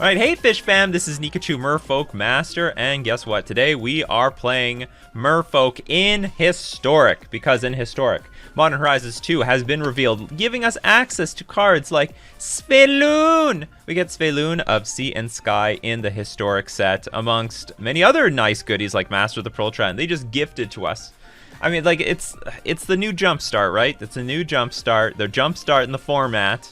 Alright, hey Fish fam, this is Nikachu Merfolk Master, and guess what? Today we are playing Merfolk in Historic, because in Historic, Modern Horizons 2 has been revealed, giving us access to cards like Svyelun! We get Svyelun of Sea and Sky in the Historic set, amongst many other nice goodies like Master of the Pearl Trident. They just gifted to us. I mean, like, it's the new Jumpstart, right? It's a new Jumpstart. They're Jumpstarting the format.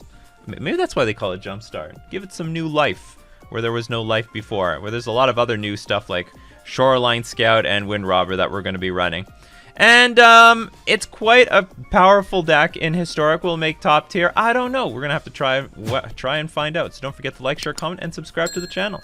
Maybe that's why they call it Jumpstart. Give it some new life, where there was no life before, where there's a lot of other new stuff like Shoreline Scout and Windrobber that we're going to be running. And it's quite a powerful deck in Historic. Will make top tier. I don't know. We're going to have to try and find out. So don't forget to like, share, comment, and subscribe to the channel.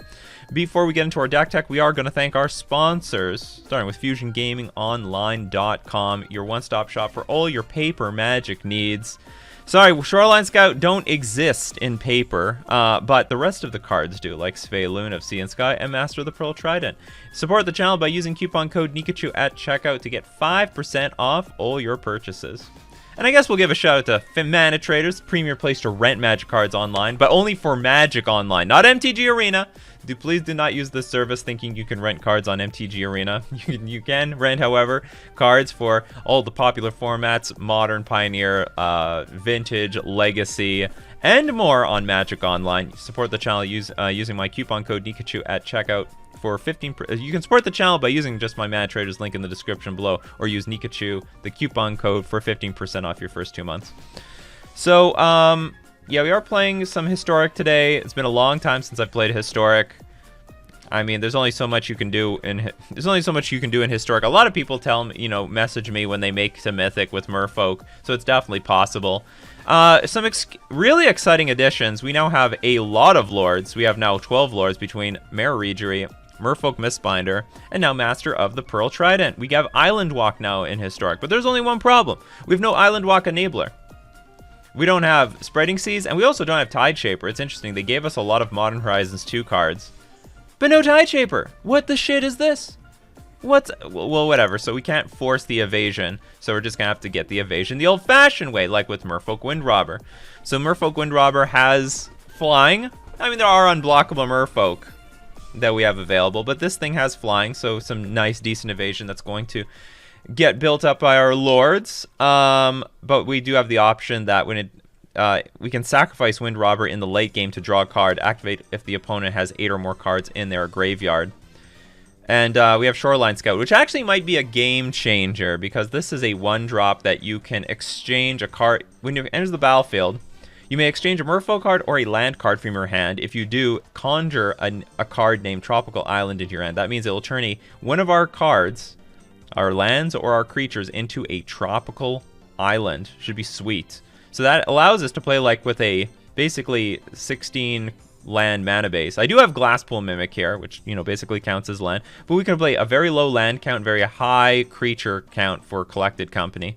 Before we get into our deck tech, we are going to thank our sponsors, starting with FusionGamingOnline.com, your one-stop shop for all your paper Magic needs. Sorry, Shoreline Scout don't exist in paper, but the rest of the cards do, like Svyelun of Sea and Sky and Master of the Pearl Trident. Support the channel by using coupon code Nikachu at checkout to get 5% off all your purchases. And I guess we'll give a shout out to Mana Traders, premier place to rent Magic cards online, but only for Magic Online, not MTG Arena. Please do not use this service thinking you can rent cards on MTG Arena. You can rent, however, cards for all the popular formats, Modern, Pioneer, Vintage, Legacy, and more on Magic Online. Support the channel using my coupon code Nikachu at checkout for 15%. You can support the channel by using just my Mana Traders link in the description below, or use Nikachu, the coupon code, for 15% off your first 2 months. So, yeah, we are playing some Historic today. It's been a long time since I've played Historic. I mean, there's only so much you can do in Historic. A lot of people tell me, you know, message me when they make some Mythic with Merfolk, so it's definitely possible. Some really exciting additions. We now have a lot of Lords. We have now 12 Lords between Merrow Reejerey, Merfolk Mistbinder, and now Master of the Pearl Trident. We have Island Walk now in Historic, but there's only one problem. We have no Island Walk Enabler. We don't have Spreading Seas, and we also don't have Tide Shaper. It's interesting, they gave us a lot of Modern Horizons 2 cards, but no Tide Shaper. What the shit is this? Well, whatever. So we can't force the evasion, so we're just gonna have to get the evasion the old-fashioned way, like with Merfolk Windrobber. So Merfolk Windrobber has flying. I mean, there are unblockable Merfolk that we have available, but this thing has flying, so some nice, decent evasion that's going to get built up by our Lords. But we do have the option that when it we can sacrifice Windrobber in the late game to draw a card, activate if the opponent has 8 or more cards in their graveyard. And we have Shoreline Scout, which actually might be a game changer, because this is a 1-drop that you can exchange a card. When it enters the battlefield, you may exchange a Merfolk card or a land card from your hand. If you do, conjure a card named Tropical Island into your hand. That means it will turn one of our cards, our lands or our creatures, into a tropical island. Should be sweet. So that allows us to play like with a basically 16 land mana base. I do have Glasspool Mimic here, which, you know, basically counts as land, but we can play a very low land count, very high creature count for Collected Company.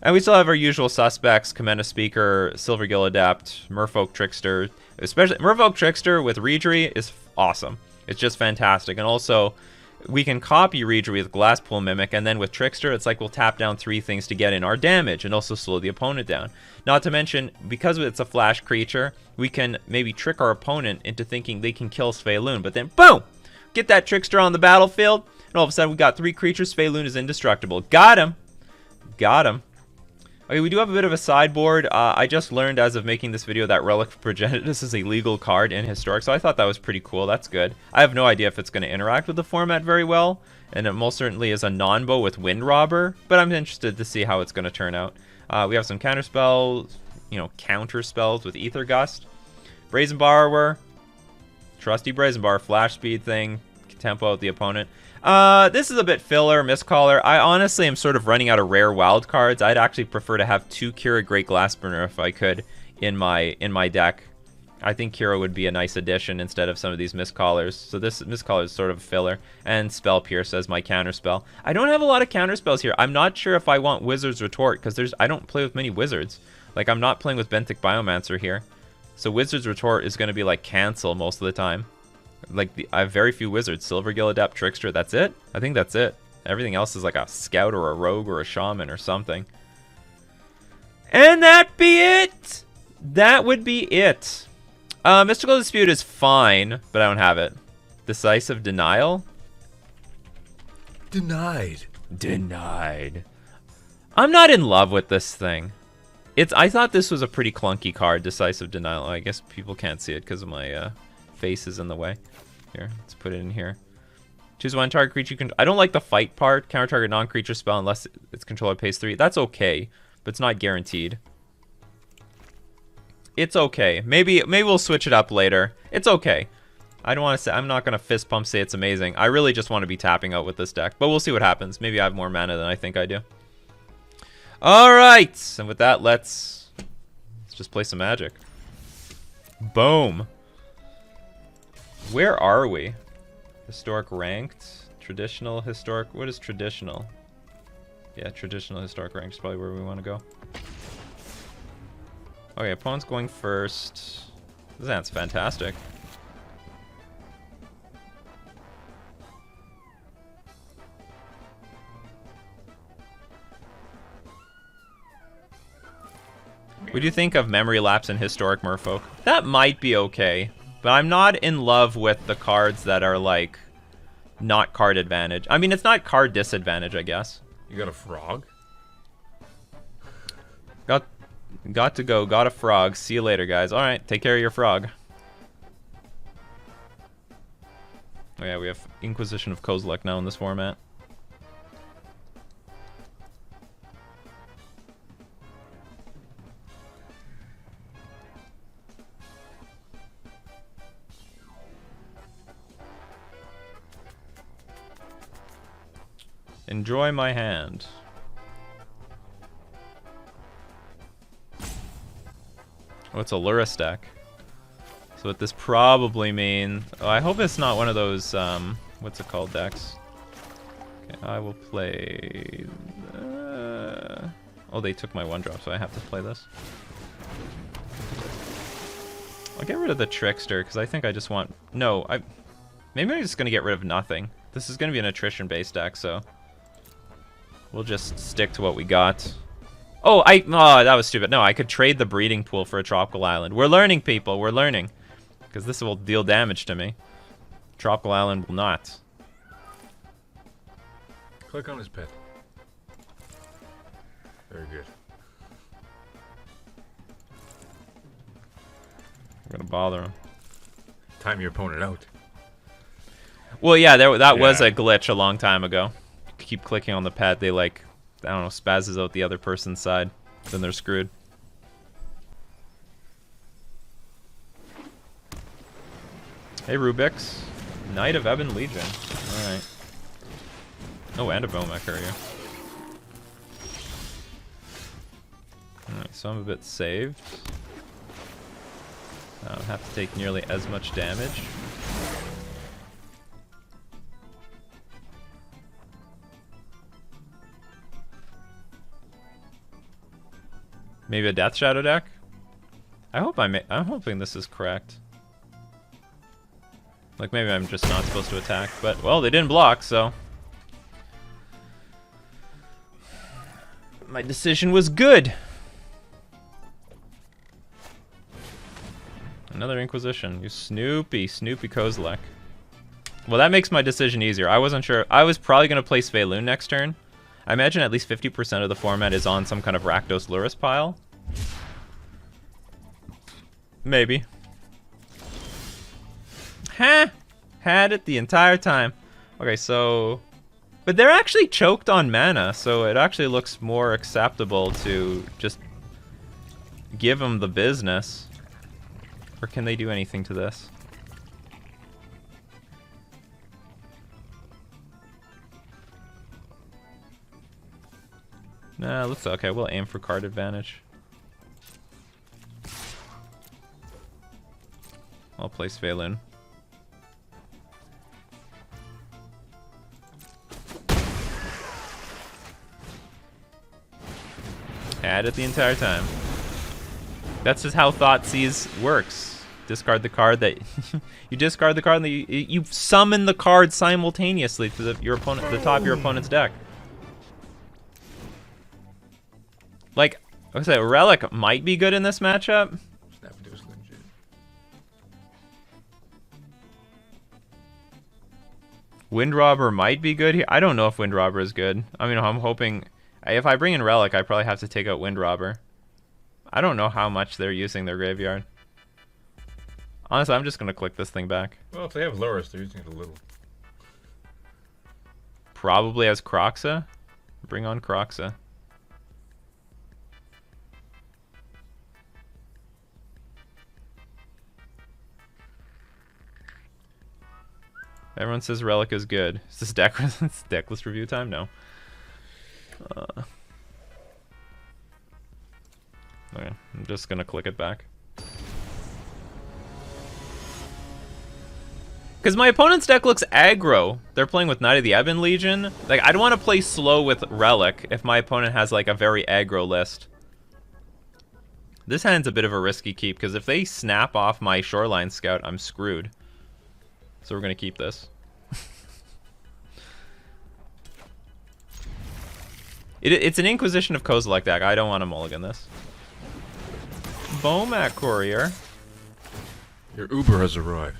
And we still have our usual suspects: Kumena Speaker, Silvergill Adept, Merfolk Trickster. Especially Merfolk Trickster with Reejerey is awesome. It's just fantastic. And also, we can copy Reejerey with Glasspool Mimic, and then with Trickster, it's like we'll tap down 3 things to get in our damage and also slow the opponent down. Not to mention, because it's a flash creature, we can maybe trick our opponent into thinking they can kill Svyelun, but then, boom! Get that Trickster on the battlefield, and all of a sudden we got 3 creatures. Svyelun is indestructible. Got him! Got him. Okay, we do have a bit of a sideboard. I just learned as of making this video that Relic of Progenitus is a legal card in Historic, so I thought that was pretty cool. That's good. I have no idea if it's going to interact with the format very well, and it most certainly is a non-bow with Windrobber, but I'm interested to see how it's going to turn out. We have some counter spells, you know, counter spells with Aether Gust. Brazen Borrower, trusty Brazen Borrower, flash speed thing, tempo out the opponent. This is a bit filler. Mistcaller. I honestly am sort of running out of rare wild cards. I'd actually prefer to have 2 Kira Great Glassburner if I could in my deck. I think Kira would be a nice addition instead of some of these Mistcallers. So this Mistcaller is sort of a filler. And Spell Pierce as my counterspell. I don't have a lot of counterspells here. I'm not sure if I want Wizard's Retort, because I don't play with many wizards. Like, I'm not playing with Benthic Biomancer here. So Wizard's Retort is going to be like cancel most of the time. Like, I have very few wizards. Silvergill Adept, Trickster, that's it? I think that's it. Everything else is like a scout or a rogue or a shaman or something. And that be it! That would be it. Mystical Dispute is fine, but I don't have it. Decisive Denial? Denied. Denied. I'm not in love with this thing. I thought this was a pretty clunky card, Decisive Denial. I guess people can't see it because of my face is in the way. Here, let's put it in here. Choose one target creature you can. I don't like the fight part. Counter target non-creature spell unless its controller pays 3. That's okay, but it's not guaranteed. It's okay. Maybe we'll switch it up later. It's okay. I don't want to say. I'm not gonna fist pump say it's amazing. I really just want to be tapping out with this deck, but we'll see what happens. Maybe I have more mana than I think I do. All right, and with that, let's just play some Magic. Boom. Where are we? Historic ranked, traditional, historic. What is traditional? Yeah, traditional, historic ranked is probably where we want to go. Okay, opponent's going first. That's fantastic. What do you think of Memory Lapse and Historic Merfolk? That might be okay, but I'm not in love with the cards that are like not card advantage. I mean, it's not card disadvantage, I guess. You got a frog? Got to go. Got a frog. See you later, guys. All right, take care of your frog. Oh yeah, we have Inquisition of Kozilek now in this format. Enjoy my hand. Oh, it's a Lurrus deck. So what this probably means... Oh, I hope it's not one of those, what's it called, decks? Okay, I will play... Oh, they took my 1-drop, so I have to play this. I'll get rid of the Trickster, because I think I just want... No, maybe I'm just going to get rid of nothing. This is going to be an attrition-based deck, so... We'll just stick to what we got. Oh, that was stupid. No, I could trade the breeding pool for a tropical island. We're learning, people. We're learning. Because this will deal damage to me. Tropical island will not. Click on his pet. Very good. I'm gonna bother him. Time your opponent out. Well, yeah, that was a glitch a long time ago. Keep clicking on the pet, they like, I don't know, spazzes out the other person's side. Then they're screwed. Hey, Rubix. Knight of Ebon Legion. Alright. Oh, and a Bomek Courier. Alright, so I'm a bit saved. I don't have to take nearly as much damage. Maybe a Death Shadow deck? I'm hoping this is correct. Like, maybe I'm just not supposed to attack, but, well, they didn't block, so... My decision was good! Another Inquisition. You Snoopy Kozilek. Well, that makes my decision easier. I wasn't sure. I was probably going to play Svyelun next turn. I imagine at least 50% of the format is on some kind of Rakdos Lurrus pile. Maybe. Huh! Had it the entire time. Okay, so... But they're actually choked on mana, so it actually looks more acceptable to just give them the business. Or can they do anything to this? Nah, looks okay. We'll aim for card advantage. I'll play Svyelun. Had it the entire time. That's just how Thoughtseize works. Discard the card that you discard the card and you summon the card simultaneously to your opponent, the top of your opponent's deck. Like I said, Relic might be good in this matchup. Windrobber might be good here. I don't know if Windrobber is good. I mean, I'm hoping... If I bring in Relic, I probably have to take out Windrobber. I don't know how much they're using their graveyard. Honestly, I'm just going to click this thing back. Well, if they have Lurrus, they're using it a little. Probably as Kroxa. Bring on Kroxa. Everyone says Relic is good. Is this Decklist review time? No. Okay, I'm just gonna click it back. Because my opponent's deck looks aggro. They're playing with Knight of the Ebon Legion. Like, I don't want to play slow with Relic if my opponent has, like, a very aggro list. This hand's a bit of a risky keep, because if they snap off my Shoreline Scout, I'm screwed. So we're going to keep this. It's an Inquisition of Kozilek deck. I don't want to mulligan this. Bomac Courier. Your Uber has arrived.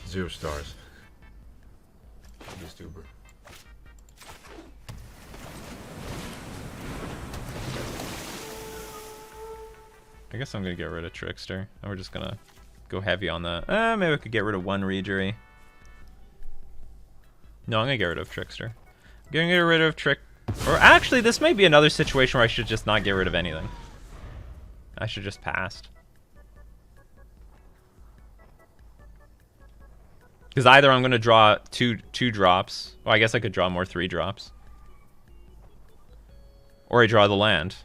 0 stars. Just Uber. I guess I'm going to get rid of Trickster. And we're just going to go heavy on that. Maybe I could get rid of one Reejerey. No, I'm going to get rid of Trickster. I'm going to get rid of Or actually, this may be another situation where I should just not get rid of anything. I should just pass. Because either I'm going to draw two drops. Well, I guess I could draw more 3 drops. Or I draw the land.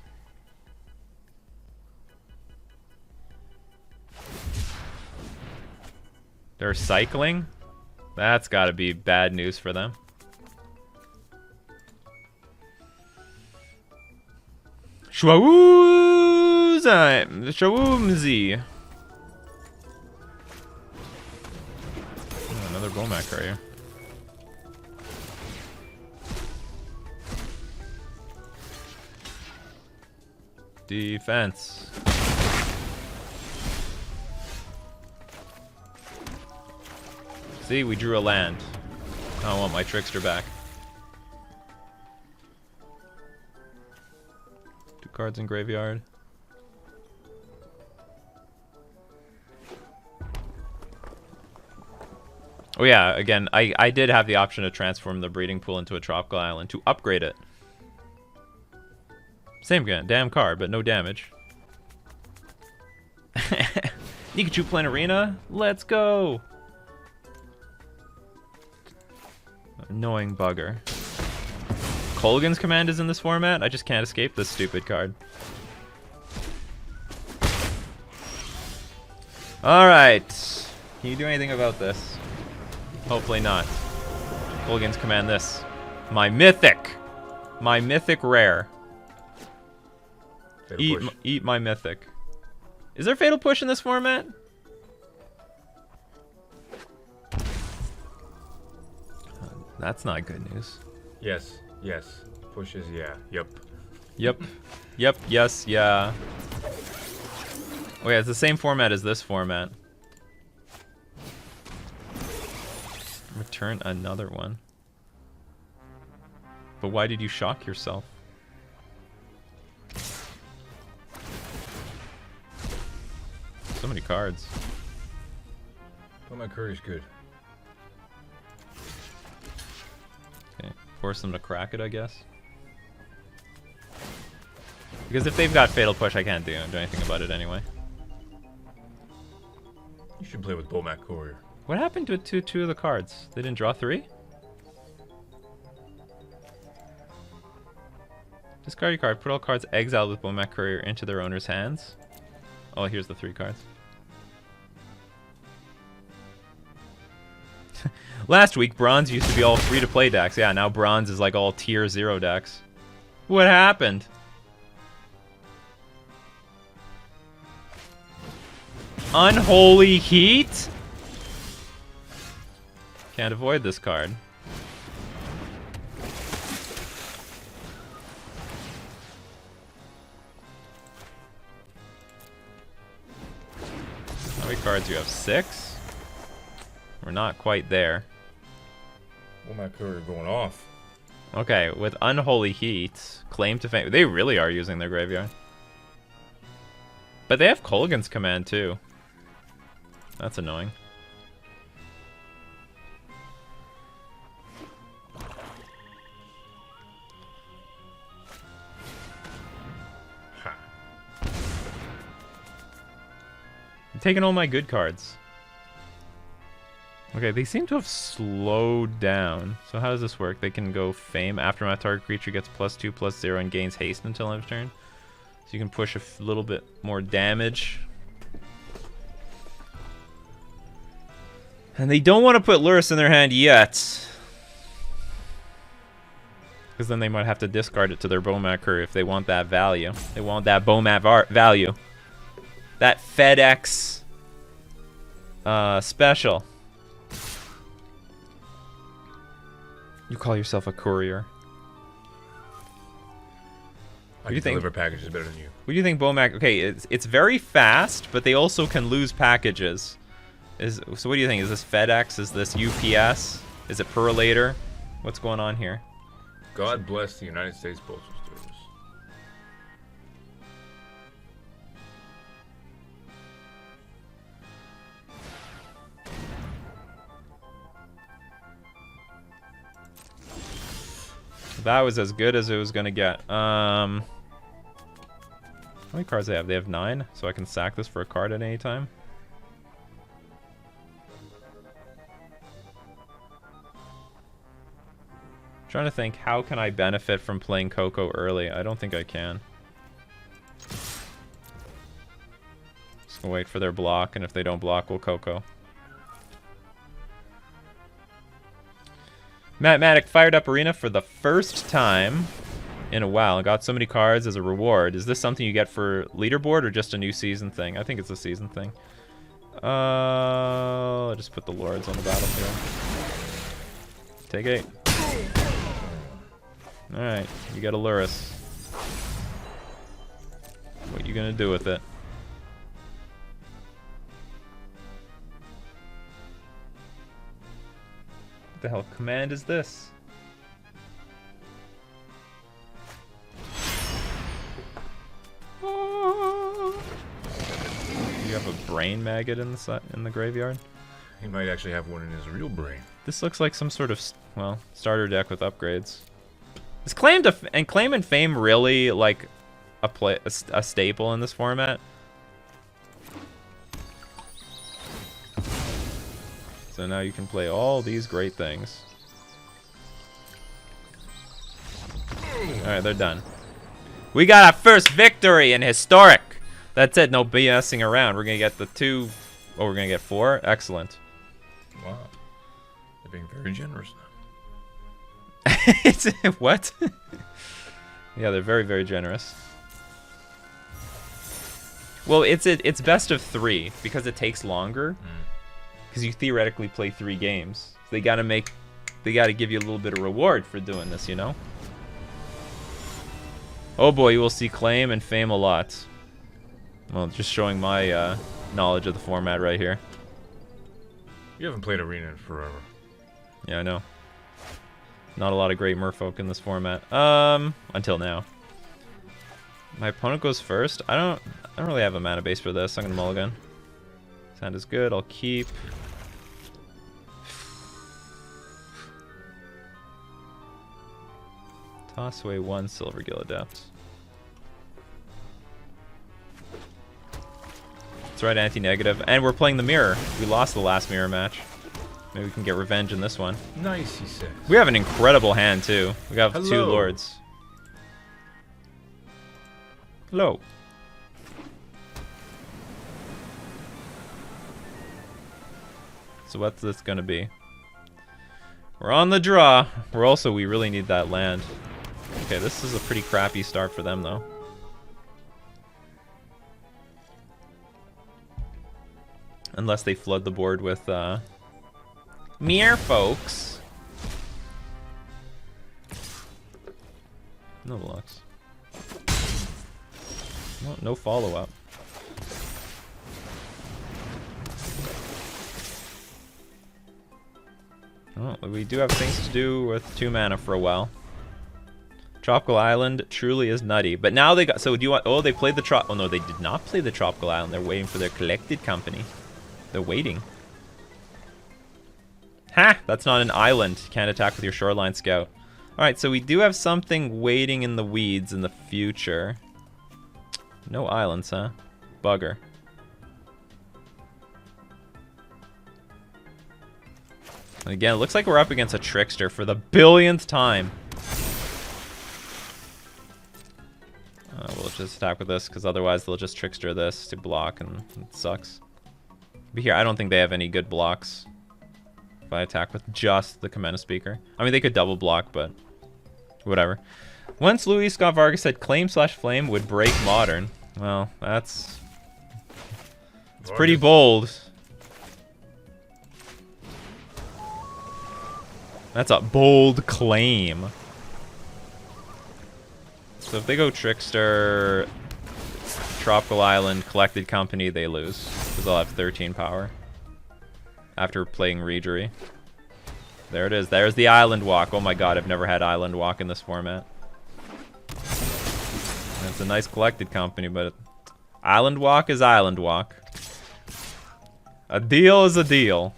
They're cycling? That's got to be bad news for them. Shwawoomzi. Oh, another Bomac Courier. Defense. See, we drew a land. I want my Trickster back. 2 cards in graveyard. Oh yeah, again, I did have the option to transform the breeding pool into a tropical island to upgrade it. Same damn card, but no damage. Nikachu playing Arena? Let's go! Annoying bugger. Kolaghan's Command is in this format? I just can't escape this stupid card. Alright. Can you do anything about this? Hopefully not. Kolaghan's Command this. My mythic! My mythic rare. Eat my mythic. Is there Fatal Push in this format? That's not good news. Yes. Yes. Pushes, yeah. Yep. Yep. Yep. Yes. Yeah. Oh yeah, it's the same format as this format. Return another one. But why did you shock yourself? So many cards. Well, my curry's good. Okay, force them to crack it, I guess. Because if they've got Fatal Push, I can't do anything about it anyway. You should play with Bomac Courier. What happened to two of the cards? They didn't draw 3? Discard your card. Put all cards exiled with Bomac Courier into their owner's hands. Oh, here's the 3 cards. Last week, Bronze used to be all free-to-play decks. Yeah, now Bronze is like all tier 0 decks. What happened? Unholy Heat? Can't avoid this card. How many cards do you have? 6? We're not quite there. Bowmac Courier going off. Okay, with Unholy Heat, Claim to Fame. They really are using their graveyard. But they have Kolaghan's Command too. That's annoying. Ha. I'm taking all my good cards. Okay, they seem to have slowed down. So how does this work? They can go Fame. Aftermath, target creature gets +2/+0 and gains haste until end of turn. So you can push a little bit more damage. And they don't want to put Lurrus in their hand yet. Because then they might have to discard it to their Bowmac Courier if they want that value. They want that Bowmac value. That FedEx special. You call yourself a courier. I can deliver packages better than you. What do you think, Bowmac? Okay, it's very fast, but they also can lose packages. So what do you think? Is this FedEx? Is this UPS? Is it Perlator? What's going on here? God bless the United States Postal Service. That was as good as it was gonna get. How many cards they have? They have 9, so I can sack this for a card at any time. Trying to think, how can I benefit from playing Coco early? I don't think I can. Just gonna wait for their block, and if they don't block, we'll Coco. Mathematic fired up Arena for the first time in a while and got so many cards as a reward. Is this something you get for leaderboard or just a new season thing? I think it's a season thing. I'll just put the Lords on the battlefield. Take 8. Alright, you got a Lurrus. What you gonna do with it? What the hell command is this? You have a brain maggot in the graveyard? He might actually have one in his real brain. This looks like some sort of, well, starter deck with upgrades. Is Claim and Fame really like a staple in this format? So now you can play all these great things. Alright, they're done. We got our first victory in Historic! That's it, no BSing around. We're gonna get the 2... Oh, we're gonna get 4? Excellent. Wow. They're being very generous now. What? Yeah, they're very, very generous. Well, it's best of 3, because it takes longer. Because you theoretically play 3 games. So they gotta give you a little bit of reward for doing this, you know? Oh boy, you will see Claim and Fame a lot. Well, just showing my knowledge of the format right here. You haven't played Arena in forever. Yeah, I know. Not a lot of great Merfolk in this format. Until now. My opponent goes first. I don't really have a mana base for this. I'm gonna mulligan. This hand is good. I'll keep. Toss away 1 Silvergill Adept. That's right, anti-negative. And we're playing the mirror. We lost the last mirror match. Maybe we can get revenge in this one. Nice, he says. We have an incredible hand, too. We got 2 Lords. Hello. So what's this gonna be? We're on the draw. We really need that land. Okay, this is a pretty crappy start for them, though. Unless they flood the board with, Merfolks. No Lux. No follow-up. Oh, we do have things to do with 2 mana for a while. Tropical Island truly is nutty. But now they got... So do you want... Oh, they played the Oh, no, they did not play the Tropical Island. They're waiting for their collected company. They're waiting. Ha! That's not an island. You can't attack with your Shoreline Scout. Alright, so we do have something waiting in the weeds in the future. No islands, huh? Bugger. And again, it looks like we're up against a Trickster for the billionth time. We'll just attack with this, because otherwise they'll just Trickster this to block, and it sucks. But here, I don't think they have any good blocks. If I attack with just the Kumena speaker. I mean, they could double block, but whatever. Once Louis Scott Vargas said claim/flame would break modern. Well, that's... It's pretty bold. That's a bold claim. So if they go Trickster, Tropical Island, Collected Company, they lose. Because they'll have 13 power. After playing Reejerey. There it is. There's the Island Walk. Oh my god, I've never had Island Walk in this format. And it's a nice Collected Company, but... Island Walk is Island Walk. A deal is a deal.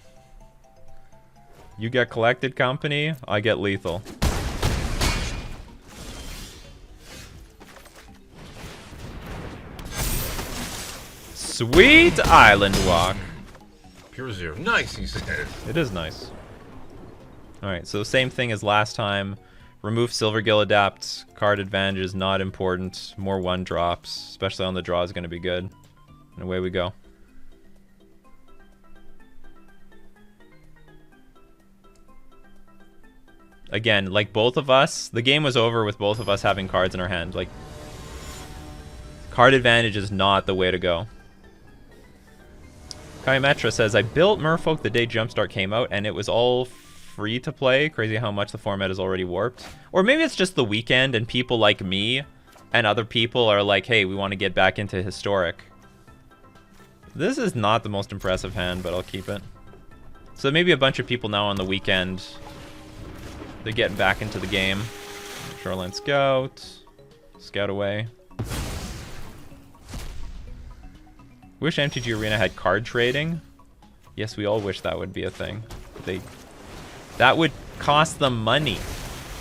You get Collected Company, I get Lethal. Sweet Island Walk. Pure 0. Nice, he says. It is nice. Alright, so same thing as last time. Remove Silvergill Adept. Card advantage is not important. More 1-drops, especially on the draw, is going to be good. And away we go. Again, like both of us, the game was over with both of us having cards in our hand. Like, card advantage is not the way to go. Kaimetra says, I built Merfolk the day Jumpstart came out, and it was all free to play. Crazy how much the format is already warped. Or maybe it's just the weekend, and people like me and other people are like, hey, we want to get back into Historic. This is not the most impressive hand, but I'll keep it. So maybe a bunch of people now on the weekend... They're getting back into the game. Shoreline Scout. Scout away. Wish MTG Arena had card trading. Yes, we all wish that would be a thing. That would cost them money.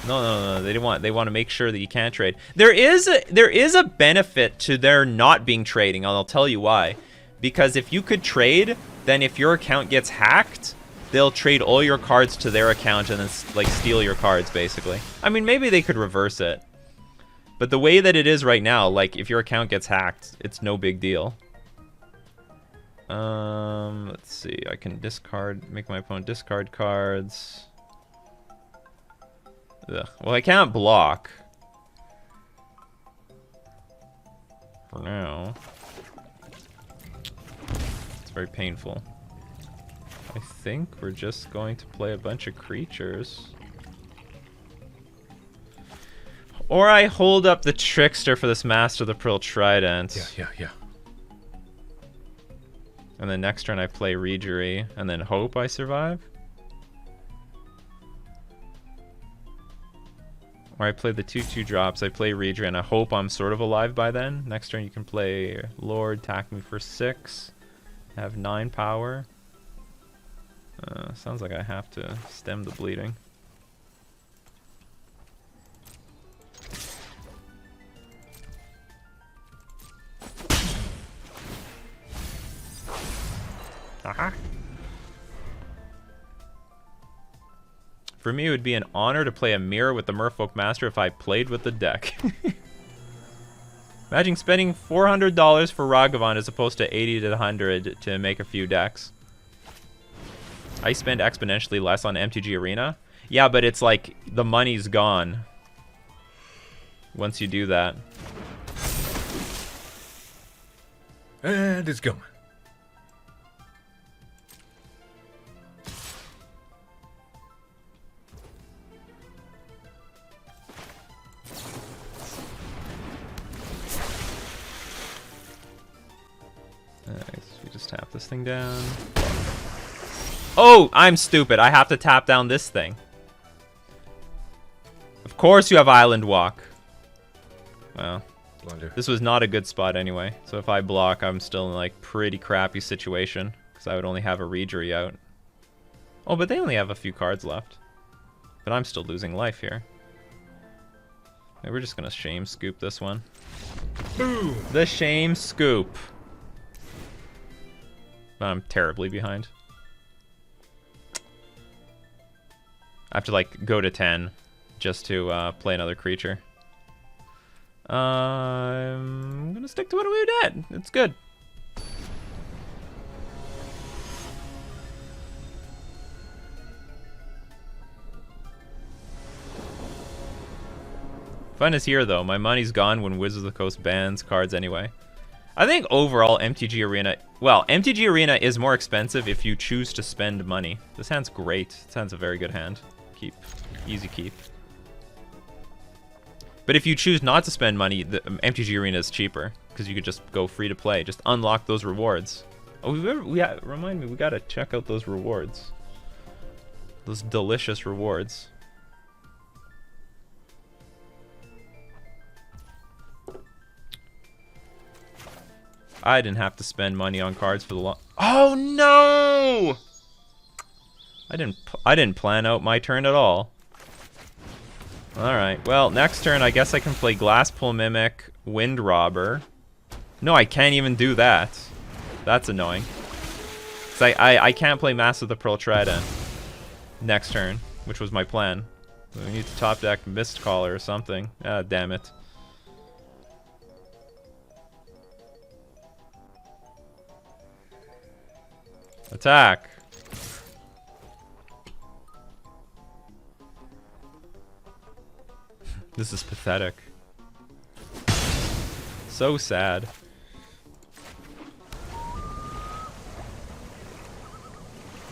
No. They want to make sure that you can't trade. There is a benefit to there not being trading, and I'll tell you why. Because if you could trade, then if your account gets hacked, they'll trade all your cards to their account and then like steal your cards, basically. I mean, maybe they could reverse it. But the way that it is right now, like if your account gets hacked, it's no big deal. Let's see. I can make my opponent discard cards. Ugh. Well, I can't block. For now. It's very painful. I think we're just going to play a bunch of creatures. Or I hold up the Trickster for this Master of the Pearl Trident. Yeah. And then next turn I play Reejerey, and then hope I survive? Or I play the 2/2 drops, I play Reejerey, and I hope I'm sort of alive by then. Next turn you can play Lord, attack me for 6. Have 9 power. Sounds like I have to stem the bleeding. Aha! For me, it would be an honor to play a mirror with the Merfolk Master if I played with the deck. Imagine spending $400 for Ragavan as opposed to $80 to $100 to make a few decks. I spend exponentially less on MTG Arena. Yeah, but it's like the money's gone once you do that. And it's going. Nice. We just tap this thing down. Oh, I'm stupid. I have to tap down this thing. Of course you have Island Walk. Well, Blunder. this was not a good spot anyway. So if I block, I'm still in like pretty crappy situation. Because I would only have a Reejerey out. Oh, but they only have a few cards left. But I'm still losing life here. Maybe we're just going to shame scoop this one. Boom! The shame scoop. I'm terribly behind. I have to like go to 10 just to play another creature. I'm gonna stick to what we did. It's good. Fun is here though. My money's gone when Wizards of the Coast bans cards anyway. I think overall MTG Arena, well, MTG Arena is more expensive if you choose to spend money. This hand's great. This hand's a very good hand. Keep. Easy keep. But if you choose not to spend money, the MTG Arena is cheaper because you could just go free to play. Just unlock those rewards. Oh, remind me, we gotta check out those rewards. Those delicious rewards. I didn't have to spend money on cards for the long. Oh no! I didn't plan out my turn at all. All right. Well, next turn I guess I can play Glasspool Mimic, Windrobber. No, I can't even do that. That's annoying. 'Cause I can't play Master of the Pearl Trident next turn, which was my plan. We need to top deck Mistcaller or something. Ah, damn it. Attack. This is pathetic. So sad.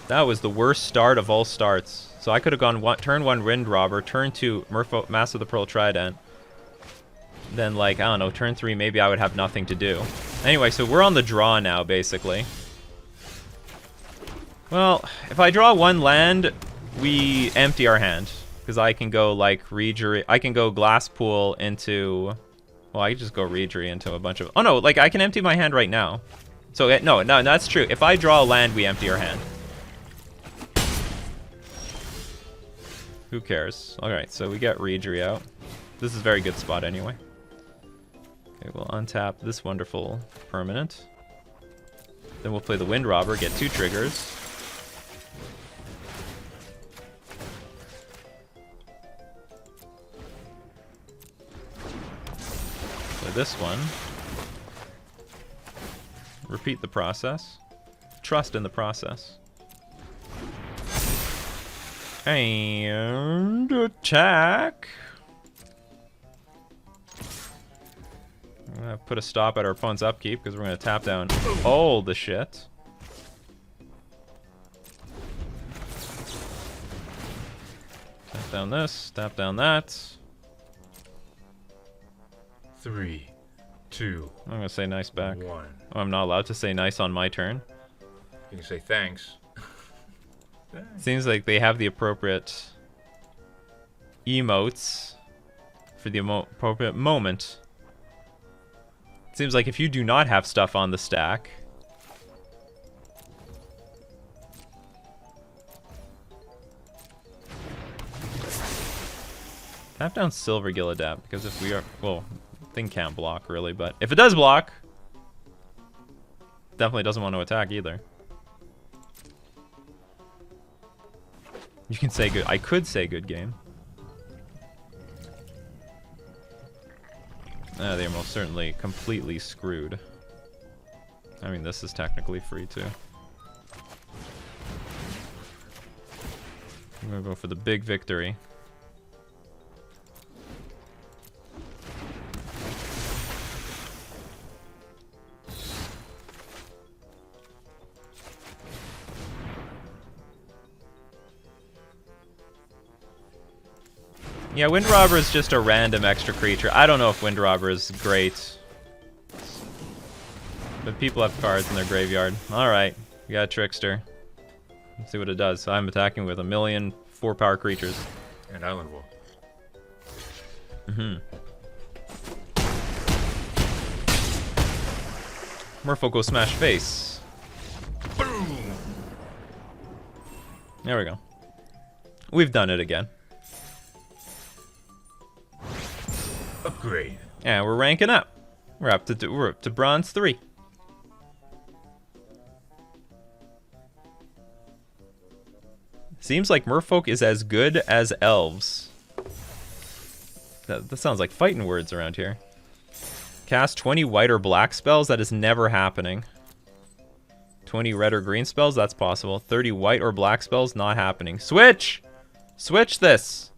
That was the worst start of all starts. So I could have gone turn 1 Windrobber, turn 2 Master of the Pearl Trident. Then like, I don't know, turn 3 maybe I would have nothing to do. Anyway, so we're on the draw now basically. Well, if I draw 1 land, we empty our hand. Because I can go, like, Reejerey. I can go Glasspool into... Well, I can just go Reejerey into a bunch of... Oh, no, like, I can empty my hand right now. So, no, that's true. If I draw a land, we empty our hand. Who cares? Alright, so we get Reejerey out. This is a very good spot anyway. Okay, we'll untap this wonderful permanent. Then we'll play the Windrobber, get 2 triggers. This one. Repeat the process. Trust in the process. And attack. I'm gonna put a stop at our opponent's upkeep because we're gonna tap down all the shit. Tap down this, tap down that. 3, 2. I'm gonna say nice back. 1. Oh, I'm not allowed to say nice on my turn. You can say thanks. Seems like they have the appropriate emotes for the appropriate moment. Seems like if you do not have stuff on the stack, tap down Silvergill Adept because if we are, well, thing can't block really, but if it does block, definitely doesn't want to attack either. You can say good. I could say good game. They are most certainly completely screwed. I mean, this is technically free too. I'm gonna go for the big victory. Yeah, Windrobber is just a random extra creature. I don't know if Windrobber is great. But people have cards in their graveyard. Alright, we got a Trickster. Let's see what it does. I'm attacking with 1,000,000 4-power creatures. And Island Wall. Merfolk will smash face. Boom! There we go. We've done it again. Upgrade. And we're ranking up. We're up to bronze 3. Seems like Merfolk is as good as elves. That sounds like fighting words around here. Cast 20 white or black spells. That is never happening. 20 red or green spells. That's possible. 30 white or black spells. Not happening. Switch! Switch this!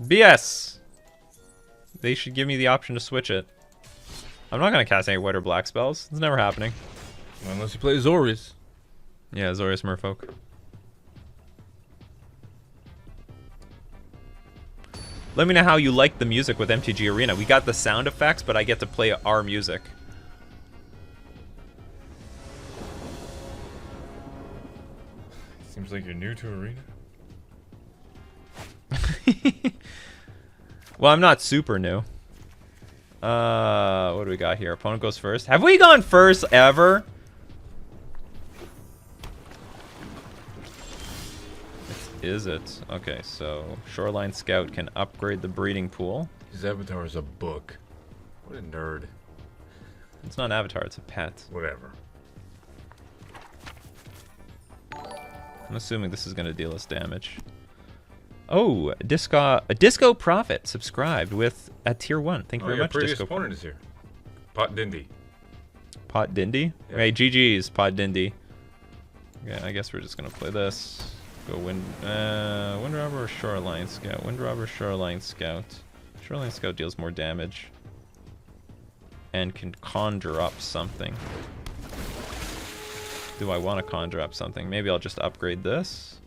BS! They should give me the option to switch it. I'm not going to cast any white or black spells. It's never happening. Unless you play Azorius. Yeah, Azorius Merfolk. Let me know how you like the music with MTG Arena. We got the sound effects, but I get to play our music. Seems like you're new to Arena. Well, I'm not super new. What do we got here? Opponent goes first. Have we gone first ever? Is it? Okay, so Shoreline Scout can upgrade the breeding pool. His avatar is a book. What a nerd. It's not an avatar, it's a pet. Whatever. I'm assuming this is going to deal us damage. Oh, a Disco Prophet subscribed with at tier 1. Thank you very Your much, previous Disco opponent is here. Pot Dindy. Pot Dindy? Yeah. Hey, GG's, Pot Dindy. Yeah, I guess we're just going to play this. Go Windrobber or Shoreline Scout? Windrobber, Shoreline Scout. Shoreline Scout deals more damage. And can conjure up something. Do I want to conjure up something? Maybe I'll just upgrade this.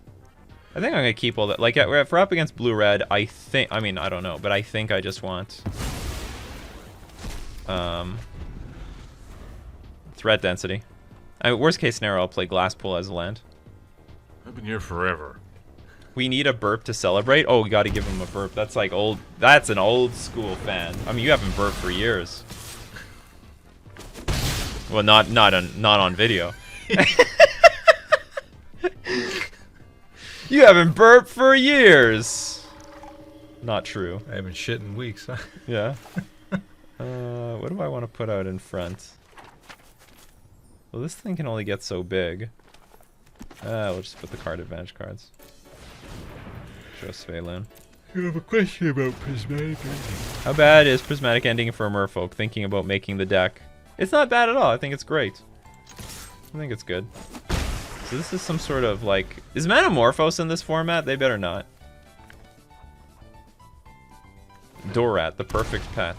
I think I'm going to keep all that. Like, if we're up against blue-red, I think... I mean, I don't know. But I think I just want... threat density. I mean, worst case scenario, I'll play Glasspool as a land. I've been here forever. We need a burp to celebrate. Oh, we got to give him a burp. That's like old... That's an old school fan. I mean, you haven't burped for years. Well, not on video. You haven't burped for years. Not true. I haven't shit in weeks, huh? Yeah. What do I want to put out in front? Well, this thing can only get so big. We'll just put the card advantage cards. Show Svyelun. You have a question about Prismatic Ending. How bad is Prismatic Ending for Merfolk? Thinking about making the deck. It's not bad at all. I think it's great. I think it's good. So this is some sort of like... Is Manamorphose in this format? They better not. Dorat, the perfect pet.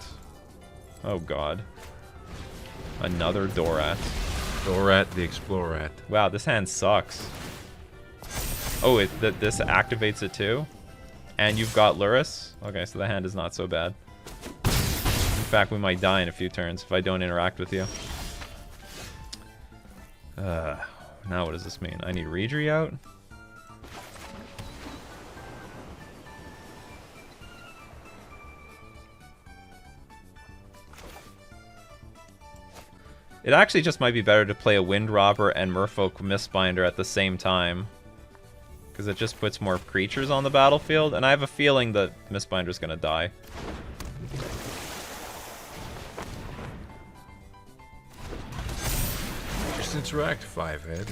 Oh god. Another Dorat. Dorat the Explorat. Wow, this hand sucks. Oh, this activates it too? And you've got Luris? Okay, so the hand is not so bad. In fact, we might die in a few turns if I don't interact with you. Now what does this mean? I need Reejerey out? It actually just might be better to play a Windrobber and Merfolk Mistbinder at the same time. Because it just puts more creatures on the battlefield, and I have a feeling that Mistbinder's gonna die. Just interact 5-head.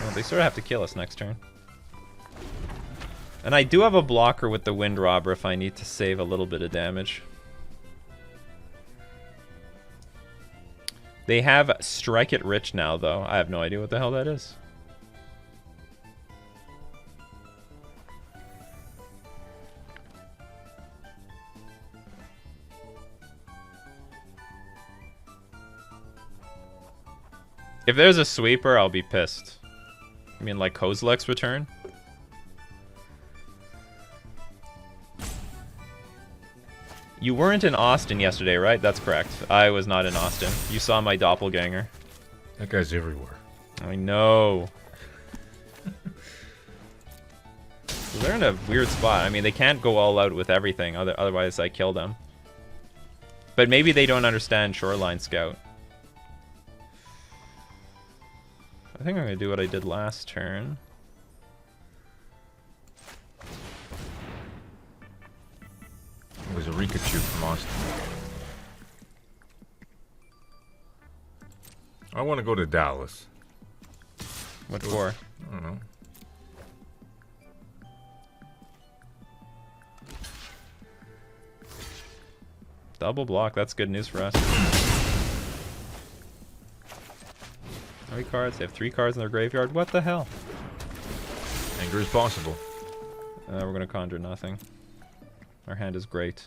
Well, they sort of have to kill us next turn. And I do have a blocker with the Windrobber if I need to save a little bit of damage. They have Strike It Rich now, though. I have no idea what the hell that is. If there's a sweeper, I'll be pissed. I mean, like Kozilek's Return? You weren't in Austin yesterday, right? That's correct. I was not in Austin. You saw my doppelganger. That guy's everywhere. I know. So they're in a weird spot. I mean, they can't go all out with everything, otherwise I kill them. But maybe they don't understand Shoreline Scout. I think I'm going to do what I did last turn. It was a Nikachu from Austin. I want to go to Dallas. What for? I don't know. Double block, that's good news for us. How many cards? They have 3 cards in their graveyard? What the hell? Anger is possible. We're going to conjure nothing. Our hand is great.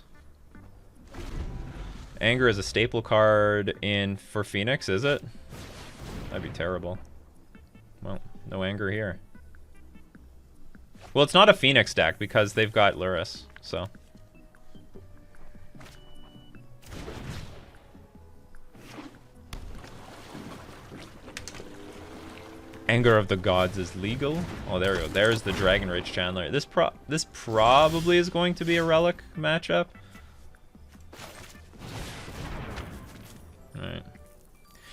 Anger is a staple card for Phoenix, is it? That'd be terrible. Well, no anger here. Well, it's not a Phoenix deck because they've got Luris, so. Anger of the Gods is legal. Oh, there we go. There's the Dragon Rage Chandler. This probably is going to be a Relic matchup. Alright.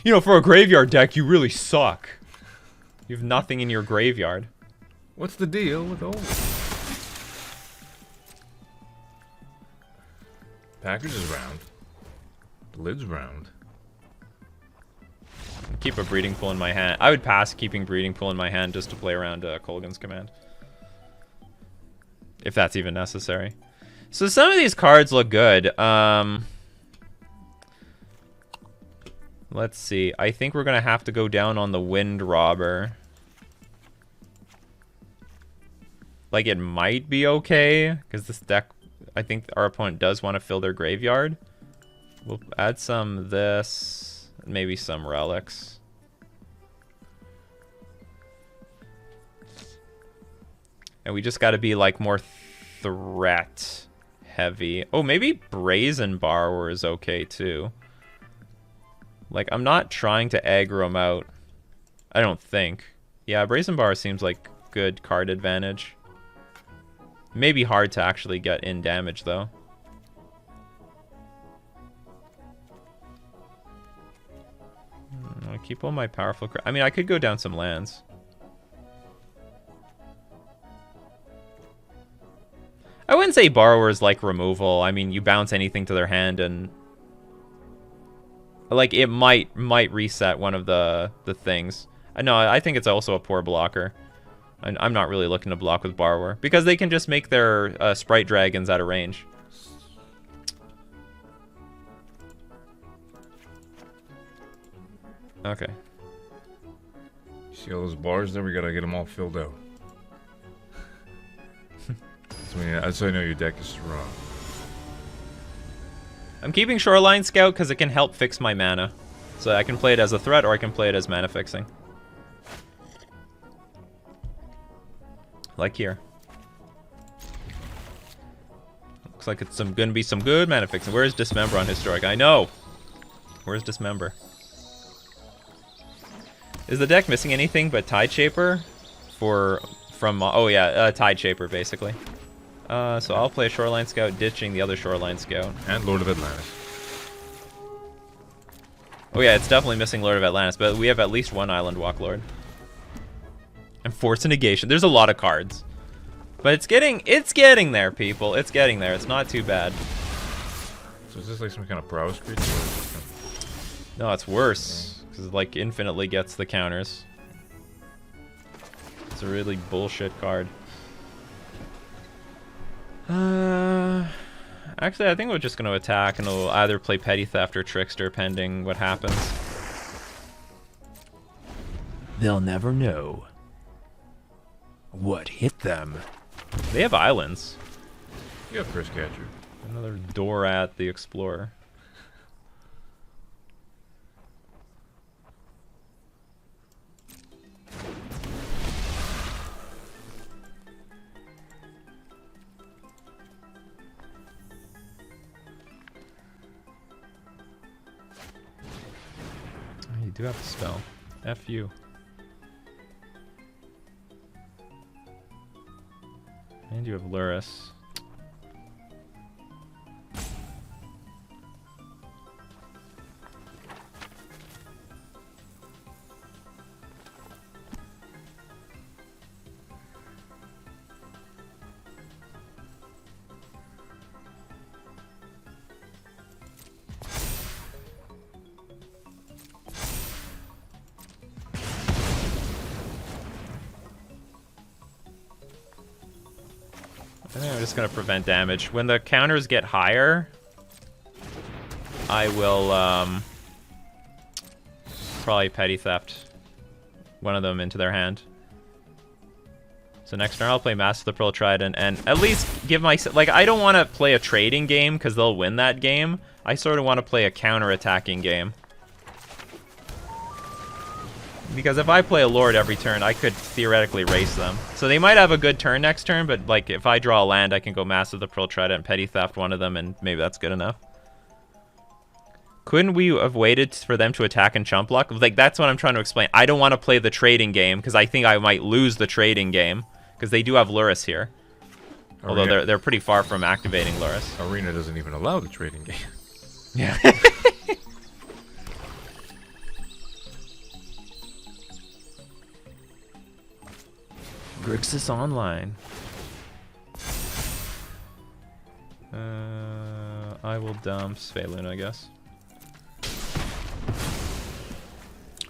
You know, for a graveyard deck, you really suck. You have nothing in your graveyard. What's the deal with those? Package is round. The lid's round. Keep a Breeding Pool in my hand. I would pass keeping Breeding Pool in my hand just to play around Kolgan's command. If that's even necessary. So some of these cards look good. Let's see. I think we're going to have to go down on the Windrobber. Like, it might be okay, because this deck, I think our opponent does want to fill their graveyard. We'll add some of this, maybe some relics. And we just got to be, like, more threat heavy. Oh, maybe Brazen Borrower is okay, too. Like, I'm not trying to aggro him out. I don't think. Yeah, Brazen Borrower seems like good card advantage. Maybe hard to actually get in damage, though. I keep all my powerful... I mean, I could go down some lands. I wouldn't say Borrower is like removal. I mean, you bounce anything to their hand and... Like, it might reset one of the things. No, I think it's also a poor blocker. I'm not really looking to block with Borrower. Because they can just make their Sprite Dragons out of range. Okay. See all those bars there? We gotta get them all filled out. That's how I know your deck is strong. I'm keeping Shoreline Scout because it can help fix my mana. So I can play it as a threat or I can play it as mana fixing. Like here. Looks like it's gonna be some good mana fixing. Where's Dismember on Historic? I know! Where's Dismember? Is the deck missing anything but Tide Shaper? Oh yeah, Tide Shaper basically. So I'll play Shoreline Scout, ditching the other Shoreline Scout. And Lord of Atlantis. Oh yeah, it's definitely missing Lord of Atlantis, but we have at least one Island Walk Lord. And Force of Negation. There's a lot of cards. But it's getting there, people. It's getting there. It's not too bad. So is this like some kind of prowess creature? No, it's worse. Because it like infinitely gets the counters. It's a really bullshit card. Actually, I think we're just going to attack, and we'll either play Petty Theft or Trickster, pending what happens. They'll never know what hit them. They have islands. You have Curse Catcher. Another door at the Explorer. do have a spell. F you. And you have Luris. I think I'm just gonna prevent damage. When the counters get higher, I will probably petty theft one of them into their hand. So next turn I'll play Master of the Pearl Trident and at least give myself, like, I don't want to play a trading game because they'll win that game. I sort of want to play a counter-attacking game. Because if I play a Lord every turn, I could theoretically race them. So they might have a good turn next turn, but like if I draw a land, I can go Master of the Pearl Trident and petty theft one of them, and maybe that's good enough. Couldn't we have waited for them to attack and chump block? Like, that's what I'm trying to explain. I don't want to play the trading game because I think I might lose the trading game because they do have Luris here. Although they're pretty far from activating Luris. Arena doesn't even allow the trading game. Yeah. Grixis Online. I will dump Svyelun, I guess.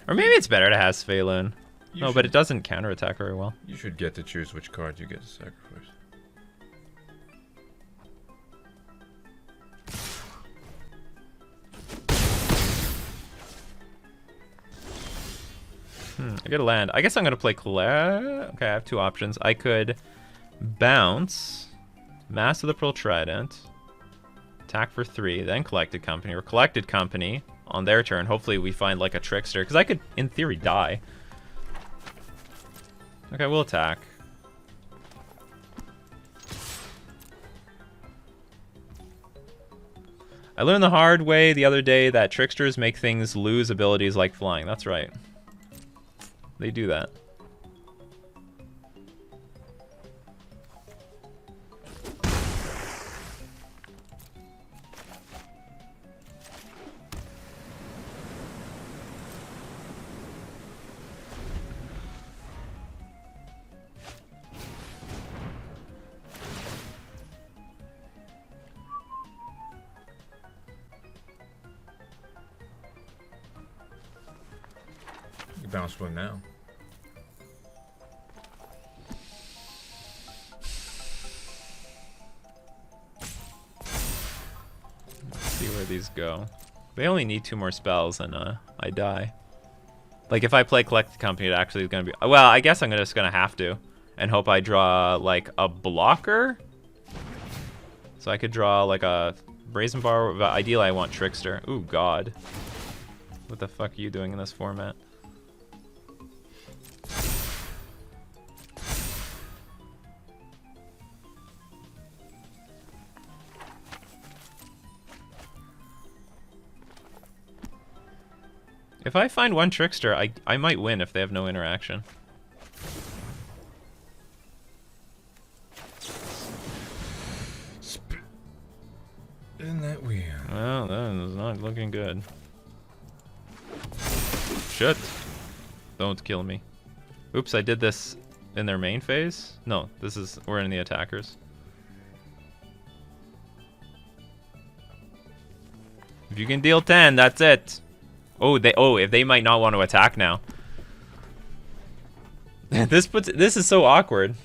Or maybe it's better to have Svyelun. No, but it doesn't counterattack very well. You should get to choose which card you get to sacrifice. I get a land. I guess I'm going to play Claire. Okay, I have two options. I could bounce, Master of the Pearl Trident, attack for 3, then Collected Company, or Collected Company on their turn. Hopefully we find like a Trickster, because I could, in theory, die. Okay, we'll attack. I learned the hard way the other day that Tricksters make things lose abilities like flying. That's right. They do that. You bounce one now. Where these go. They only need 2 more spells and I die. Like if I play Collected Company, it actually is going to be... Well, I guess I'm just going to have to. And hope I draw like a blocker. So I could draw like a Brazen Borrower, but ideally I want Trickster. Ooh, God. What the fuck are you doing in this format? If I find one Trickster, I might win if they have no interaction. Isn't that weird? Well, that is not looking good. Shit. Don't kill me. Oops, I did this in their main phase? No, we're in the attackers. If you can deal 10, that's it. If they might not want to attack now. This is so awkward.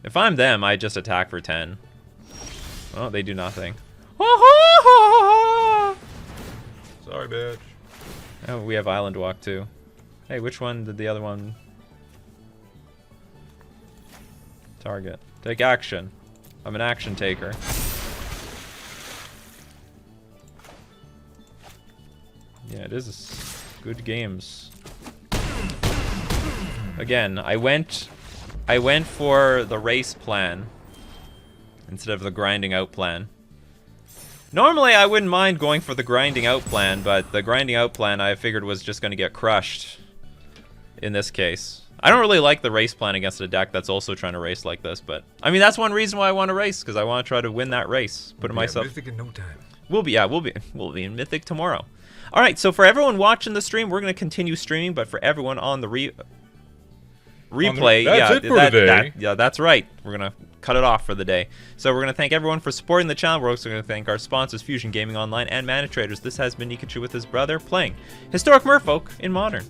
If I'm them, I just attack for 10. Oh, they do nothing. Sorry, bitch. Oh, we have Island Walk too. Hey, which one did the other one target? Take action. I'm an action taker. Yeah, it is good games. Again, I went for the race plan instead of the grinding out plan. Normally, I wouldn't mind going for the grinding out plan, but the grinding out plan I figured was just going to get crushed in this case. I don't really like the race plan against a deck that's also trying to race like this, but I mean that's one reason why I want to race, because I want to try to win that race. Putting myself. Mythic in no time. We'll be in Mythic tomorrow. All right, so for everyone watching the stream, we're going to continue streaming, but for everyone on the replay, yeah, that's right. We're gonna cut it off for the day. So we're gonna thank everyone for supporting the channel. We're also gonna thank our sponsors, Fusion Gaming Online and Mana Traders. This has been Nikachu with his brother playing Historic Merfolk in Modern.